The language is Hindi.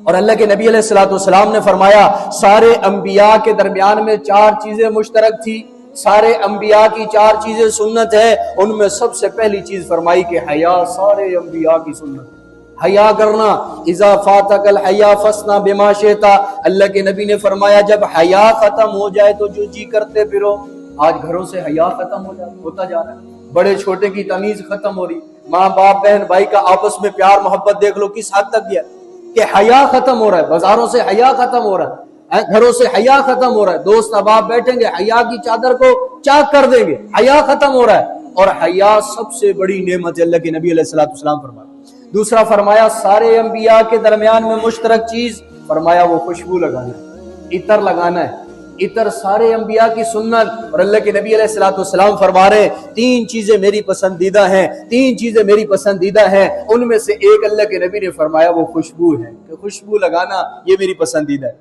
और अल्लाह के नबी अलैहिस्सलाम ने फरमाया सारे अंबिया के दरमियान में 4 चीजें मुश्तरक थी, सारे अंबिया की 4 चीजें सुन्नत है। उनमें सबसे पहली चीज फरमाई कि हया सारे अंबिया की सुन्नत, हया करना। इज़ा फातकल हया फसना बिमा शिता, अल्लाह के नबी ने फरमाया जब हया खत्म हो जाए तो जो जी करते फिरो। आज घरों से हया खत्म होता जा रहा है, बड़े छोटे की तमीज खत्म हो रही, माँ बाप बहन भाई का आपस में प्यार मोहब्बत देख लो किस हद तक गया कि हया खत्म हो रहा है। बाजारों से हया खत्म हो रहा है, घरों से हया खत्म हो रहा है। दोस्त अहबाब बैठेंगे, हया की चादर को चाक कर देंगे, हया खत्म हो रहा है। और हया सबसे बड़ी नेमत है, अल्लाह के नबी अलैहिस्सलाम फरमाया। दूसरा फरमाया सारे अंबिया के दरमियान में मुश्तरक चीज, फरमाया वो खुशबू लगाना है, इतर लगाना है। इतर सारे अंबिया की सुन्नत। और अल्लाह के नबी अलैहिस्सलाम फरमा रहे 3 चीजें मेरी पसंदीदा हैं, 3 चीजें मेरी पसंदीदा हैं। उनमें से एक अल्लाह के नबी ने फरमाया वो खुशबू है, कि खुशबू लगाना ये मेरी पसंदीदा है।